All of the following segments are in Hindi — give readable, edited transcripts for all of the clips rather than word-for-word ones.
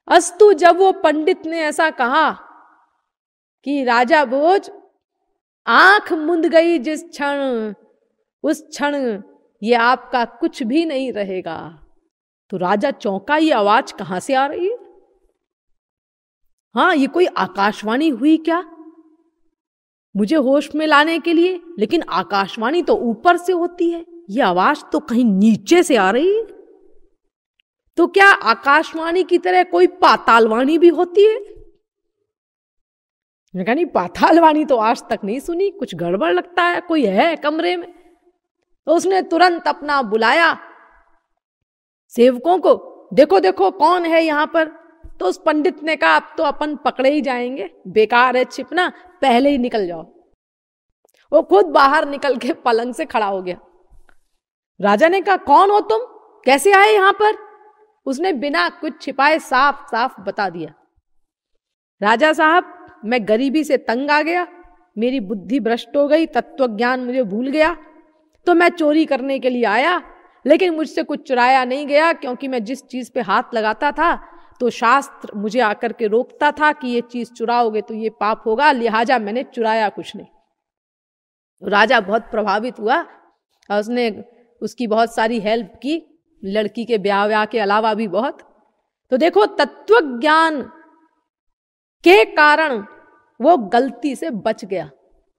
अस्तु, जब वो पंडित ने ऐसा कहा कि राजा भोज आंख मूंद गई जिस क्षण, उस क्षण ये आपका कुछ भी नहीं रहेगा। तो राजा चौंका, ये आवाज कहां से आ रही है? हाँ, ये कोई आकाशवाणी हुई क्या मुझे होश में लाने के लिए? लेकिन आकाशवाणी तो ऊपर से होती है, ये आवाज तो कहीं नीचे से आ रही है। तो क्या आकाशवाणी की तरह कोई पातालवाणी भी होती है? मैंने कहा नहीं, पातालवाणी तो आज तक नहीं सुनी, कुछ गड़बड़ लगता है, कोई है कमरे में। तो उसने तुरंत अपना बुलाया सेवकों को, देखो देखो कौन है यहां पर। तो उस पंडित ने कहा अब तो अपन पकड़े ही जाएंगे, बेकार है छिपना, पहले ही निकल जाओ। वो खुद बाहर निकल के पलंग से खड़ा हो गया। राजा ने कहा कौन हो तुम, कैसे आए यहां पर? उसने बिना कुछ छिपाए साफ साफ बता दिया, राजा साहब मैं गरीबी से तंग आ गया, मेरी बुद्धि भ्रष्ट हो गई, तत्व ज्ञान मुझे भूल गया, तो मैं चोरी करने के लिए आया, लेकिन मुझसे कुछ चुराया नहीं गया, क्योंकि मैं जिस चीज पे हाथ लगाता था तो शास्त्र मुझे आकर के रोकता था कि ये चीज चुराओगे तो ये पाप होगा, लिहाजा मैंने चुराया कुछ नहीं। तो राजा बहुत प्रभावित हुआ और उसने उसकी बहुत सारी हेल्प की, लड़की के ब्याह के अलावा भी बहुत। तो देखो, तत्व ज्ञान के कारण वो गलती से बच गया।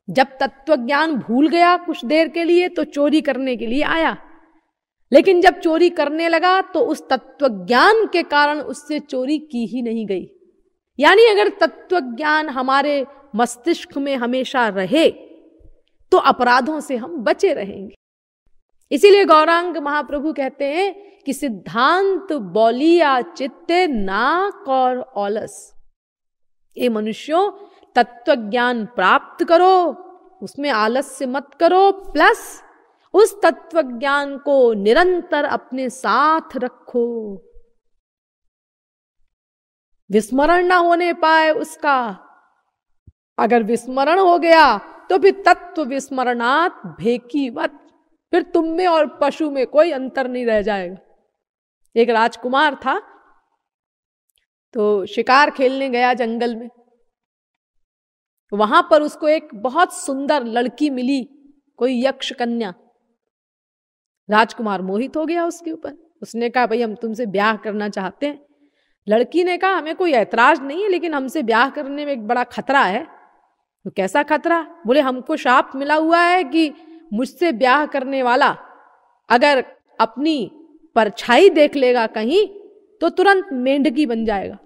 जब तत्व ज्ञान भूल गया कुछ देर के लिए तो चोरी करने के लिए आया, लेकिन जब चोरी करने लगा तो उस तत्व ज्ञान के कारण उससे चोरी की ही नहीं गई। यानी अगर तत्व ज्ञान हमारे मस्तिष्क में हमेशा रहे तो अपराधों से हम बचे रहेंगे। इसीलिए गौरांग महाप्रभु कहते हैं कि सिद्धांत बोलिया चित्ते नाक और औलस। ये मनुष्यों, तत्व ज्ञान प्राप्त करो, उसमें आलस्य मत करो, प्लस उस तत्व ज्ञान को निरंतर अपने साथ रखो, विस्मरण ना होने पाए उसका। अगर विस्मरण हो गया तो फिर तत्व विस्मरणात् भेकीवत, फिर तुम में और पशु में कोई अंतर नहीं रह जाएगा। एक राजकुमार था, तो शिकार खेलने गया जंगल में। वहां पर उसको एक बहुत सुंदर लड़की मिली, कोई यक्ष कन्या। राजकुमार मोहित हो गया उसके ऊपर। उसने कहा भाई हम तुमसे ब्याह करना चाहते हैं। लड़की ने कहा हमें कोई ऐतराज नहीं है, लेकिन हमसे ब्याह करने में एक बड़ा खतरा है। तो कैसा खतरा? बोले हमको शाप मिला हुआ है कि मुझसे ब्याह करने वाला अगर अपनी परछाई देख लेगा कहीं तो तुरंत मेंढकी बन जाएगा।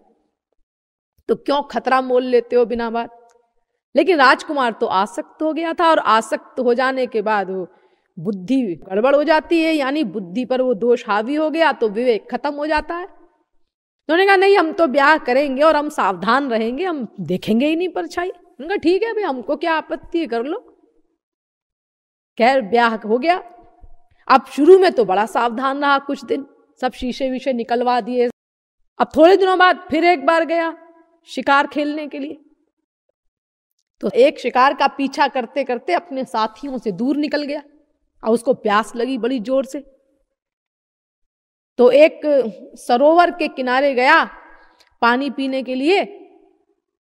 तो क्यों खतरा मोल लेते हो बिना बात? लेकिन राजकुमार तो आसक्त हो गया था, और आसक्त हो जाने के बाद वो बुद्धि गड़बड़ हो जाती है, यानी बुद्धि पर वो दोष हावी हो गया तो विवेक खत्म हो जाता है। उन्होंने कहा नहीं, हम तो ब्याह करेंगे और हम सावधान रहेंगे, हम देखेंगे ही नहीं परछाई। उन्होंने कहा ठीक है भाई, हमको क्या आपत्ति है, कर लो। खैर ब्याह हो गया। अब शुरू में तो बड़ा सावधान रहा, कुछ दिन सब शीशे विशे निकलवा दिए। अब थोड़े दिनों बाद फिर एक बार गया शिकार खेलने के लिए। तो एक शिकार का पीछा करते करते अपने साथियों से दूर निकल गया और उसको प्यास लगी बड़ी जोर से। तो एक सरोवर के किनारे गया पानी पीने के लिए,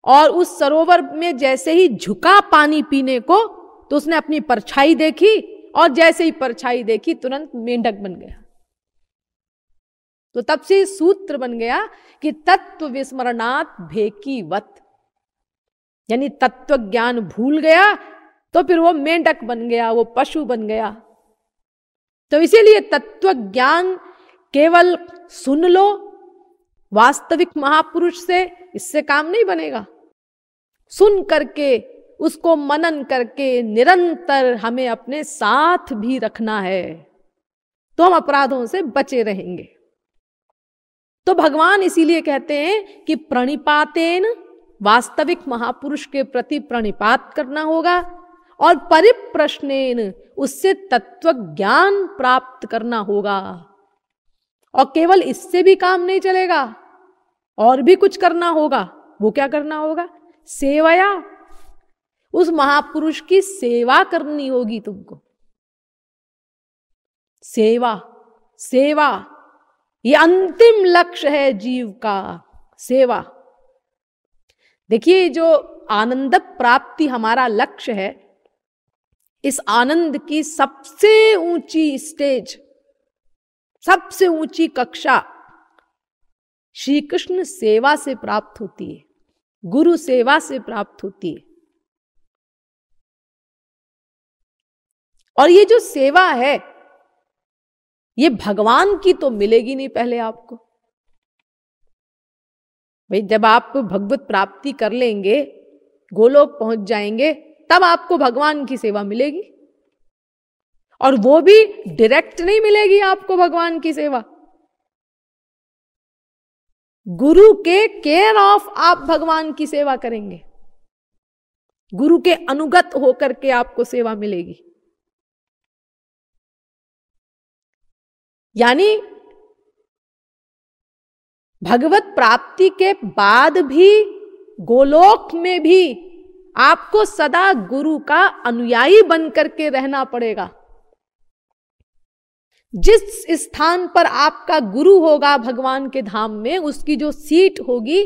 और उस सरोवर में जैसे ही झुका पानी पीने को तो उसने अपनी परछाई देखी, और जैसे ही परछाई देखी तुरंत मेंढक बन गया। तो तब से सूत्र बन गया कि तत्व विस्मरणात् भेकीवत, यानी तत्व ज्ञान भूल गया तो फिर वो मेंढक बन गया, वो पशु बन गया। तो इसीलिए तत्व ज्ञान केवल सुन लो वास्तविक महापुरुष से, इससे काम नहीं बनेगा। सुन करके उसको मनन करके निरंतर हमें अपने साथ भी रखना है, तो हम अपराधों से बचे रहेंगे। तो भगवान इसीलिए कहते हैं कि प्रणिपातेन, वास्तविक महापुरुष के प्रति प्रणिपात करना होगा, और परिप्रश्नेन, उससे तत्व ज्ञान प्राप्त करना होगा। और केवल इससे भी काम नहीं चलेगा, और भी कुछ करना होगा। वो क्या करना होगा? सेवया, उस महापुरुष की सेवा करनी होगी तुमको। सेवा, सेवा ये अंतिम लक्ष्य है जीव का। सेवा। देखिए, जो आनंद प्राप्ति हमारा लक्ष्य है, इस आनंद की सबसे ऊंची स्टेज, सबसे ऊंची कक्षा श्री कृष्ण सेवा से प्राप्त होती है, गुरु सेवा से प्राप्त होती है। और ये जो सेवा है, ये भगवान की तो मिलेगी नहीं पहले आपको। भाई, जब आप भगवत प्राप्ति कर लेंगे, गोलोक पहुंच जाएंगे, तब आपको भगवान की सेवा मिलेगी। और वो भी डायरेक्ट नहीं मिलेगी आपको भगवान की सेवा। गुरु के केयर ऑफ आप भगवान की सेवा करेंगे, गुरु के अनुगत होकर के आपको सेवा मिलेगी। यानी भगवत प्राप्ति के बाद भी, गोलोक में भी आपको सदा गुरु का अनुयायी बनकर के रहना पड़ेगा। जिस स्थान पर आपका गुरु होगा भगवान के धाम में, उसकी जो सीट होगी,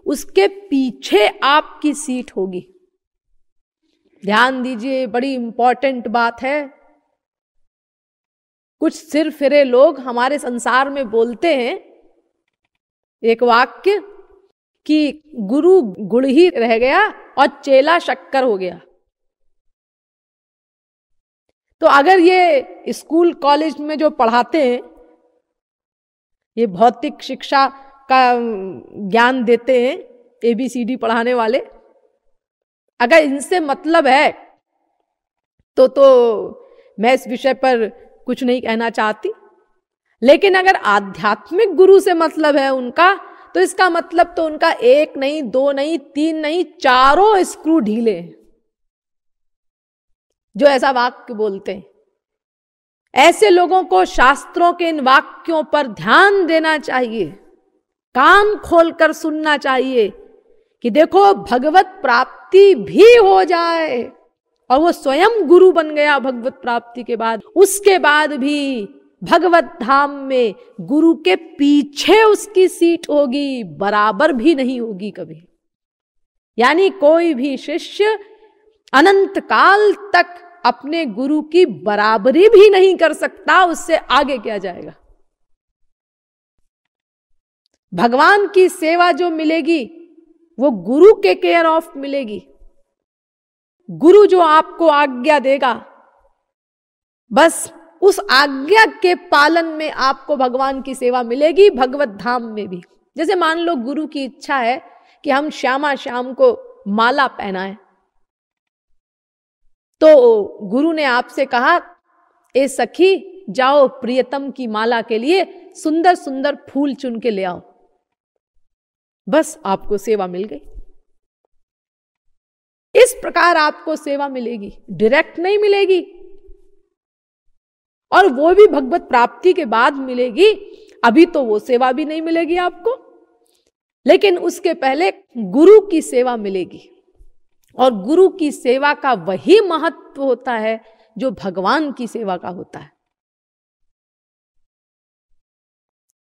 उसके पीछे आपकी सीट होगी। ध्यान दीजिए, बड़ी इंपॉर्टेंट बात है। कुछ सिर फिरे लोग हमारे संसार में बोलते हैं एक वाक्य कि गुरु गुड़ ही रह गया और चेला शक्कर हो गया। तो अगर ये स्कूल कॉलेज में जो पढ़ाते हैं, ये भौतिक शिक्षा का ज्ञान देते हैं, ABCD पढ़ाने वाले, अगर इनसे मतलब है तो मैं इस विषय पर कुछ नहीं कहना चाहती। लेकिन अगर आध्यात्मिक गुरु से मतलब है उनका, तो इसका मतलब तो उनका 1 नहीं, 2 नहीं, 3 नहीं, 4 स्क्रू ढीले हैं जो ऐसा वाक्य बोलते हैं। ऐसे लोगों को शास्त्रों के इन वाक्यों पर ध्यान देना चाहिए, कान खोलकर सुनना चाहिए कि देखो, भगवत प्राप्ति भी हो जाए और वो स्वयं गुरु बन गया भगवत प्राप्ति के बाद, उसके बाद भी भगवत धाम में गुरु के पीछे उसकी सीट होगी, बराबर भी नहीं होगी कभी। यानी कोई भी शिष्य अनंत काल तक अपने गुरु की बराबरी भी नहीं कर सकता, उससे आगे क्या जाएगा। भगवान की सेवा जो मिलेगी वो गुरु के केयर ऑफ मिलेगी। गुरु जो आपको आज्ञा देगा, बस उस आज्ञा के पालन में आपको भगवान की सेवा मिलेगी, भगवत धाम में भी। जैसे मान लो गुरु की इच्छा है कि हम श्यामा श्याम को माला पहनाएं, तो गुरु ने आपसे कहा, ए सखी, जाओ प्रियतम की माला के लिए सुंदर सुंदर फूल चुन के ले आओ। बस आपको सेवा मिल गई। इस प्रकार आपको सेवा मिलेगी, डायरेक्ट नहीं मिलेगी, और वो भी भगवत प्राप्ति के बाद मिलेगी। अभी तो वो सेवा भी नहीं मिलेगी आपको, लेकिन उसके पहले गुरु की सेवा मिलेगी। और गुरु की सेवा का वही महत्व होता है जो भगवान की सेवा का होता है।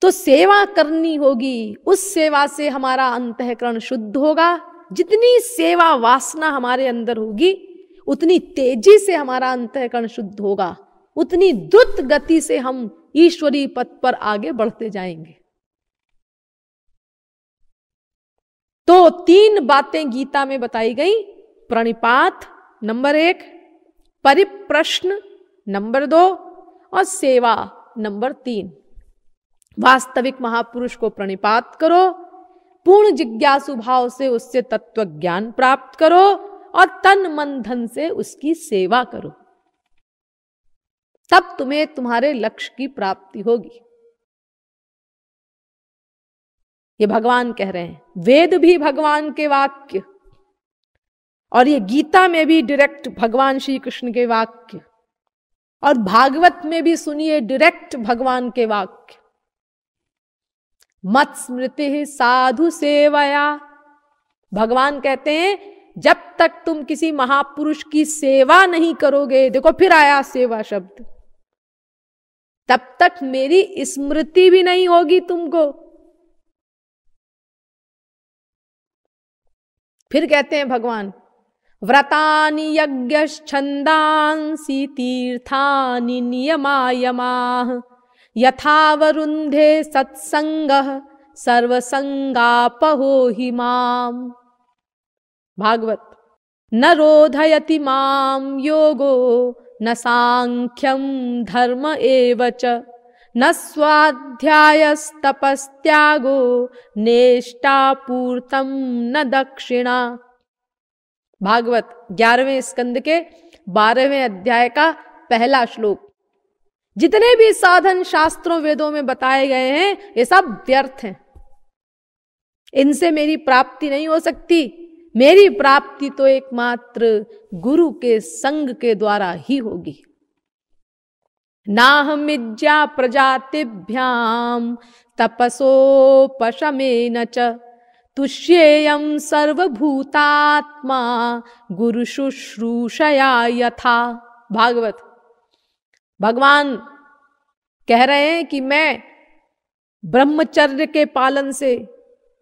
तो सेवा करनी होगी, उस सेवा से हमारा अंतःकरण शुद्ध होगा। जितनी सेवा वासना हमारे अंदर होगी, उतनी तेजी से हमारा अंतःकरण शुद्ध होगा, उतनी द्रुत गति से हम ईश्वरीय पथ पर आगे बढ़ते जाएंगे। तो 3 बातें गीता में बताई गई। प्रणिपात नंबर 1, परिप्रश्न नंबर 2 और सेवा नंबर 3। वास्तविक महापुरुष को प्रणिपात करो, पूर्ण जिज्ञासु भाव से उससे तत्व ज्ञान प्राप्त करो और तन मन धन से उसकी सेवा करो, तब तुम्हें तुम्हारे लक्ष्य की प्राप्ति होगी। ये भगवान कह रहे हैं, वेद भी भगवान के वाक्य, और ये गीता में भी डायरेक्ट भगवान श्री कृष्ण के वाक्य, और भागवत में भी सुनिए डायरेक्ट भगवान के वाक्य। मत स्मृति साधु सेवया, भगवान कहते हैं जब तक तुम किसी महापुरुष की सेवा नहीं करोगे, देखो फिर आया सेवा शब्द, तब तक मेरी स्मृति भी नहीं होगी तुमको। फिर कहते हैं भगवान, व्रतानि यज्ञश्छन्दांसि तीर्थानि नियमायमाः यथावरुन्धे सत्संगः सर्वसंगापहो हि माम्। भागवत, न रोधयति माम योगो न सांख्यम धर्म एव च न स्वाध्यायस्तपस्त्यागो नेष्टापूर्तम न दक्षिणा। भागवत 11वें स्कंद के 12वें अध्याय का पहला श्लोक। जितने भी साधन शास्त्रों वेदों में बताए गए हैं ये सब व्यर्थ हैं, इनसे मेरी प्राप्ति नहीं हो सकती। मेरी प्राप्ति तो एकमात्र गुरु के संग के द्वारा ही होगी। नाहमिज्या प्रजातिभ्याम तपसोपशमेन च तुष्येयं सर्वभूतात्मा गुरु शुश्रूषया यथा। भागवत, भगवान कह रहे हैं कि मैं ब्रह्मचर्य के पालन से,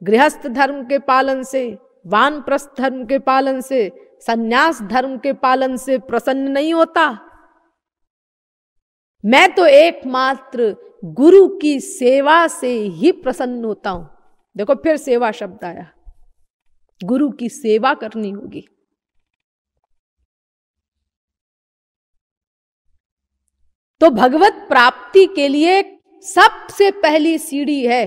गृहस्थ धर्म के पालन से, वानप्रस्थ धर्म के पालन से, सन्यास धर्म के पालन से प्रसन्न नहीं होता। मैं तो एकमात्र गुरु की सेवा से ही प्रसन्न होता हूं। देखो फिर सेवा शब्द आया, गुरु की सेवा करनी होगी। तो भगवत प्राप्ति के लिए सबसे पहली सीढ़ी है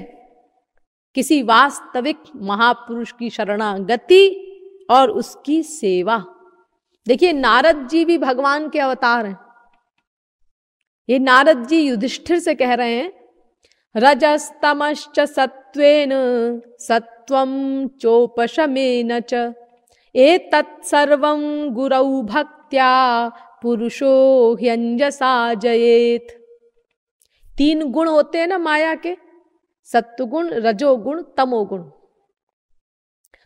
किसी वास्तविक महापुरुष की शरणागति और उसकी सेवा। देखिए नारद जी भी भगवान के अवतार हैं। ये नारद जी युधिष्ठिर से कह रहे हैं, रजस्तमश्च सत्वेन सत्वं चोपशमेन च एतत् सर्वं गुरौ भक्त्या पुरुषो ह्यंजसा जयेत। 3 गुण होते हैं ना माया के, सत्वगुण, रजोगुण, तमोगुण।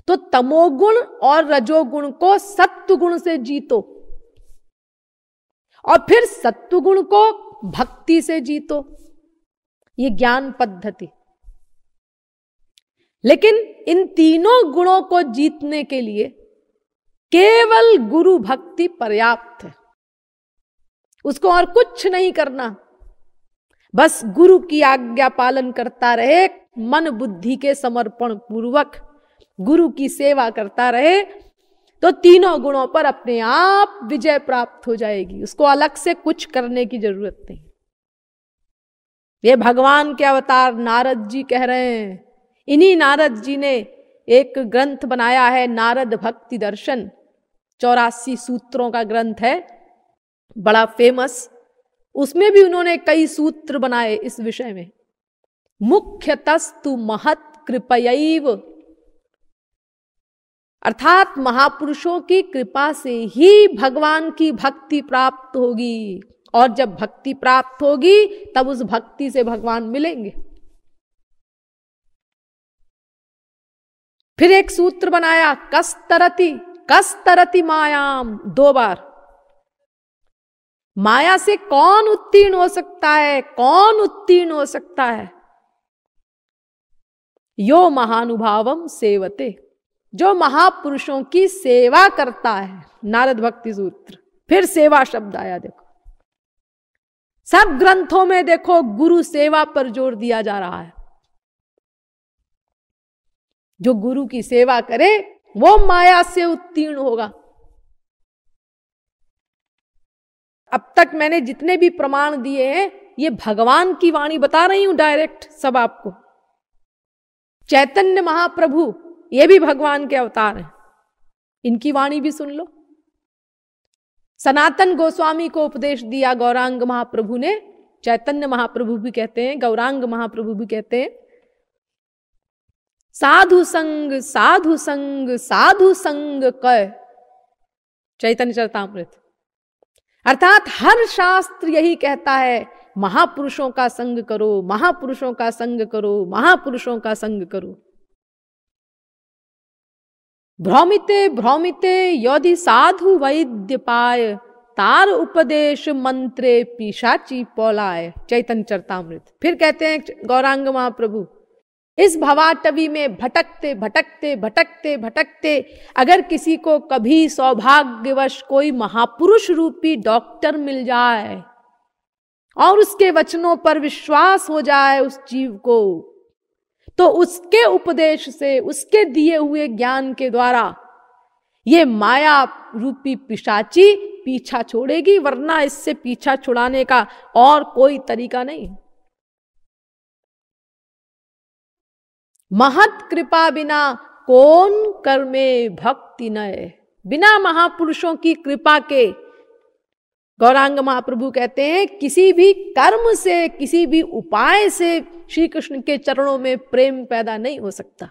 तो तमोगुण और रजोगुण को सत्वगुण से जीतो और फिर सत्वगुण को भक्ति से जीतो। ये ज्ञान पद्धति। लेकिन इन तीनों गुणों को जीतने के लिए केवल गुरु भक्ति पर्याप्त है, उसको और कुछ नहीं करना। बस गुरु की आज्ञा पालन करता रहे, मन बुद्धि के समर्पण पूर्वक गुरु की सेवा करता रहे, तो तीनों गुणों पर अपने आप विजय प्राप्त हो जाएगी। उसको अलग से कुछ करने की जरूरत नहीं। ये भगवान के अवतार नारद जी कह रहे हैं। इन्हीं नारद जी ने एक ग्रंथ बनाया है, नारद भक्ति दर्शन, 84 सूत्रों का ग्रंथ है, बड़ा फेमस। उसमें भी उन्होंने कई सूत्र बनाए इस विषय में। मुख्यतस्तु महत् कृपयैव, अर्थात महापुरुषों की कृपा से ही भगवान की भक्ति प्राप्त होगी, और जब भक्ति प्राप्त होगी तब उस भक्ति से भगवान मिलेंगे। फिर एक सूत्र बनाया, कस्तरति कस्तरति मायाम, 2 बार। माया से कौन उत्तीर्ण हो सकता है? कौन उत्तीर्ण हो सकता है? यो महानुभावम सेवते, जो महापुरुषों की सेवा करता है। नारद भक्ति सूत्र। फिर सेवा शब्द आया। देखो सब ग्रंथों में देखो गुरु सेवा पर जोर दिया जा रहा है। जो गुरु की सेवा करे वो माया से उत्तीर्ण होगा। अब तक मैंने जितने भी प्रमाण दिए हैं ये भगवान की वाणी बता रही हूं डायरेक्ट सब आपको। चैतन्य महाप्रभु ये भी भगवान के अवतार हैं, इनकी वाणी भी सुन लो। सनातन गोस्वामी को उपदेश दिया गौरांग महाप्रभु ने। चैतन्य महाप्रभु भी कहते हैं, गौरांग महाप्रभु भी कहते हैं, साधु संग साधु संग साधु संग कय, चैतन्य चरितामृत। अर्थात हर शास्त्र यही कहता है, महापुरुषों का संग करो, महापुरुषों का संग करो, महापुरुषों का संग करो। भ्रमिते भ्रमिते यदि साधु वैद्य पाय, तार उपदेश मंत्रे पिशाची पौलाय, चैतन्य चरितामृत। फिर कहते हैं गौरांग महाप्रभु, इस भवाटवी में भटकते भटकते भटकते भटकते अगर किसी को कभी सौभाग्यवश कोई महापुरुष रूपी डॉक्टर मिल जाए और उसके वचनों पर विश्वास हो जाए उस जीव को, तो उसके उपदेश से, उसके दिए हुए ज्ञान के द्वारा ये माया रूपी पिशाची पीछा छोड़ेगी, वरना इससे पीछा छुड़ाने का और कोई तरीका नहीं। महत कृपा बिना कौन कर्मे भक्ति नय। बिना महापुरुषों की कृपा के, गौरांग महाप्रभु कहते हैं, किसी भी कर्म से, किसी भी उपाय से श्री कृष्ण के चरणों में प्रेम पैदा नहीं हो सकता।